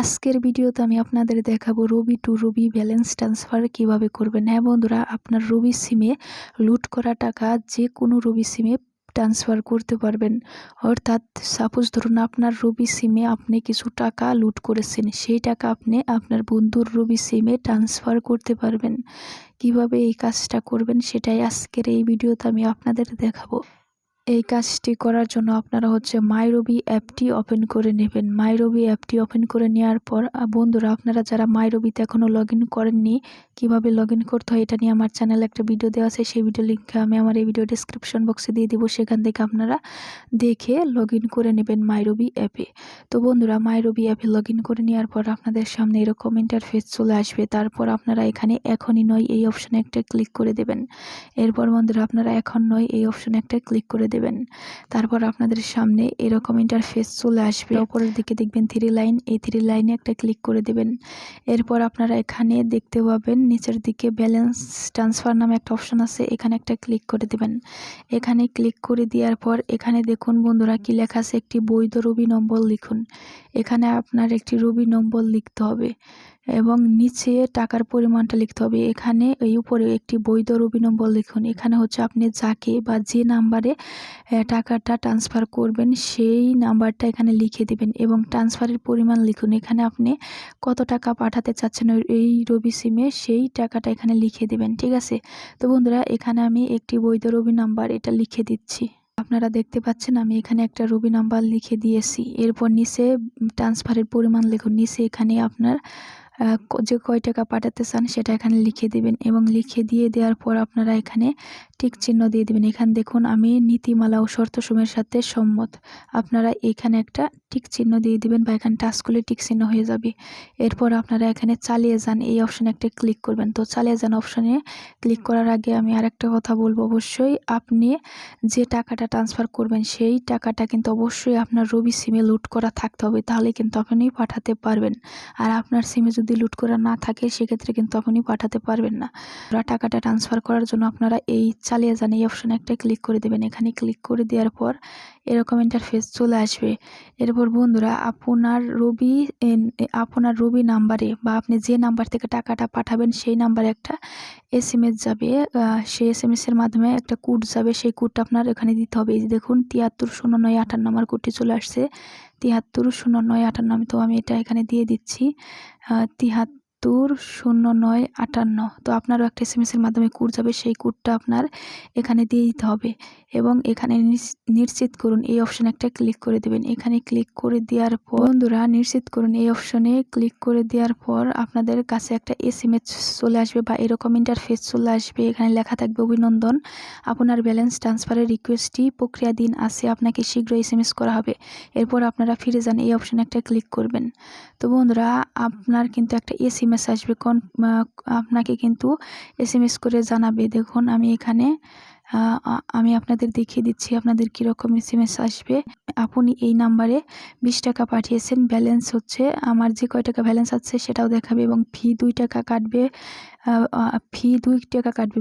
আজকের ভিডিওতে আমি আপনাদের দেখাবো রবি টু রবি ব্যালেন্স ট্রান্সফার কিভাবে করবেন। হ্যাঁ বন্ধুরা, আপনার রবি সিমে লুট করা টাকা যে কোনো রবি সিমে ট্রান্সফার করতে পারবেন। অর্থাৎ সাপোজ ধরুন আপনার রবি সিমে আপনি কিছু টাকা লুট করেছেন, সেই টাকা আপনি আপনার বন্ধুর রবি সিমে ট্রান্সফার করতে পারবেন। কিভাবে এই কাজটা করবেন সেটাই আজকের এই ভিডিওতে আমি আপনাদের দেখাবো। এই কাজটি করার জন্য আপনারা মাই রবি অ্যাপটি ওপেন করে নেবেন। মাই রবি অ্যাপটি ওপেন করে নেওয়ার পর বন্ধুরা, আপনারা যারা মাই রবিতে এখনও লগ ইন করেননি, কীভাবে লগ ইন করতে হয় এটা নিয়ে আমার চ্যানেলে একটা ভিডিও দেওয়া আছে। সেই ভিডিও লিঙ্ক আমি আমার এই ভিডিও ডিসক্রিপশন বক্সে দিয়ে দিব, সেখান থেকে আপনারা দেখে লগ ইন করে নেবেন মাই রবি অ্যাপে। তো বন্ধুরা, মাই রবি অ্যাপে লগ ইন করে নেওয়ার পর আপনাদের সামনে এরকম ইন্টারফেস চলে আসবে। তারপর আপনারা এখানে এখনই নয় এই অপশানে একটা ক্লিক করে দেবেন। এরপর বন্ধুরা, আপনারা এখন নয় এই অপশানে একটা ক্লিক করে দেবেন। তারপর আপনাদের সামনে এরকম ইন্টারফেস চলে আসবে। উপরের দিকে দেখবেন 3 লাইন, এই 3 লাইনে একটা ক্লিক করে দেবেন। এরপর আপনারা এখানে দেখতে পাবেন নিচের দিকে ব্যালেন্স ট্রান্সফার নামে একটা অপশন আছে, এখানে একটা ক্লিক করে দেবেন। এখানে ক্লিক করে দেওয়ার পর এখানে দেখুন বন্ধুরা কি লেখা আছে, একটি বৈধ রবি নম্বর লিখুন। এখানে আপনার একটি রবি নম্বর লিখতে হবে এবং নিচে টাকার পরিমাণটা লিখতে হবে। এখানে এই উপরে একটি বৈধ রবি নম্বর লিখুন। এখানে আপনি যাকে বা যে নাম্বারে টাকাটা ট্রান্সফার করবেন সেই নাম্বারটা এখানে লিখে দিবেন এবং ট্রান্সফারের পরিমাণ লিখুন। এখানে আপনি কত টাকা পাঠাতে চাচ্ছেন এই রবি সিমে সেই টাকাটা এখানে লিখে দিবেন, ঠিক আছে। তো বন্ধুরা, এখানে আমি একটি বৈধ রবি নাম্বার এটা লিখে দিচ্ছি। আপনারা দেখতে পাচ্ছেন আমি এখানে একটা রবি নাম্বার লিখে দিয়েছি। এরপর নিচে ট্রান্সফারের পরিমাণ লিখুন। নিচে এখানে আপনার যে কয় টাকা পাঠাতে চান সেটা এখানে লিখে দিবেন এবং লিখে দিয়ে দেওয়ার পর আপনারা এখানে টিক চিহ্ন দিয়ে দিবেন। এখানে দেখুন আমি নীতিমালা ও শর্তসমূহের সাথে সম্মত। আপনারা এখানে একটা টিক চিহ্ন দিয়ে দিবেন বা এখানে টাচ করলে টিক চিহ্ন হয়ে যাবে। এরপর আপনারা এখানে চালিয়ে যান এই অপশানে একটা ক্লিক করবেন। তো চালিয়ে যান অপশানে ক্লিক করার আগে আমি আরেকটা কথা বলবো, অবশ্যই আপনি যে টাকাটা ট্রান্সফার করবেন সেই টাকাটা কিন্তু অবশ্যই আপনার রবি সিমে লুট করা থাকতে হবে, তাহলে কিন্তু আপনি পাঠাতে পারবেন। আর আপনার সিমে যদি লুট করা না থাকে সেক্ষেত্রে কিন্তু আপনি পাঠাতে পারবেন না। টাকাটা ট্রান্সফার করার জন্য আপনারা এই চালিয়ে যান এই অপশানে একটা ক্লিক করে দেবেন। এখানে ক্লিক করে দেওয়ার পর এরকম ইন্টারফেস চলে আসবে। এরপর বন্ধুরা, আপনার রবি নাম্বারে বা আপনি যে নাম্বার থেকে টাকাটা পাঠাবেন সেই নাম্বারে একটা SMS যাবে। সেই SMS এর মাধ্যমে একটা কোড যাবে, সেই কোডটা আপনার এখানে দিতে হবে। এই যে দেখুন 730958 আমার কোডটি চলে আসছে, 730958। তো আমি এটা এখানে দিয়ে দিচ্ছি 730958। তো আপনারও একটা SMS এর মাধ্যমে কোড যাবে, সেই কোডটা আপনার এখানে দিয়ে দিতে হবে এবং এখানে নিশ্চিত করুন এই অপশানে একটা ক্লিক করে দেবেন। এখানে ক্লিক করে দেওয়ার পর বন্ধুরা, নিশ্চিত করুন এই অপশানে ক্লিক করে দেওয়ার পর আপনাদের কাছে একটা SMS চলে আসবে বা এরকম ইন্টারফেস চলে আসবে। এখানে লেখা থাকবে, অভিনন্দন, আপনার ব্যালেন্স ট্রান্সফারের রিকোয়েস্টটি প্রক্রিয়াধীন আছে, আপনাকে শীঘ্রই SMS করা হবে। এরপর আপনারা ফিরে যান এই অপশানে একটা ক্লিক করবেন। তো বন্ধুরা, আপনার কিন্তু একটা SMS আসবে, আপনাকে কিন্তু SMS করে জানাবে। দেখুন আমি এখানে আমি আপনাদের দেখিয়ে দিচ্ছি আপনাদের কীরকম SMS আসবে। আপনি এই নাম্বারে 20 টাকা পাঠিয়েছেন, ব্যালেন্স আমার যে কয় টাকা ব্যালেন্স আছে সেটাও দেখাবে এবং ফি 2 টাকা কাটবে।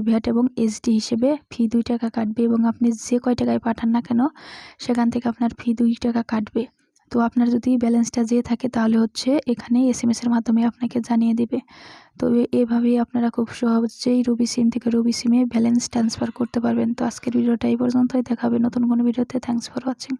ভ্যাট এবং SD হিসেবে ফি 2 টাকা কাটবে এবং আপনি যে কয় টাকায় পাঠান না কেন সেখান থেকে আপনার ফি 2 টাকা কাটবে। তো আপনার যদি ব্যালেন্সটা যেয়ে থাকে তাহলে এখানে SMS এর মাধ্যমে আপনাকে জানিয়ে দিবে। তো এভাবেই আপনারা খুব সহজেই রবি সিম থেকে রবি সিমে ব্যালেন্স ট্রান্সফার করতে পারবেন। তো আজকের ভিডিওটা এই পর্যন্তই, দেখা হবে নতুন কোনো ভিডিওতে। Thanks for watching.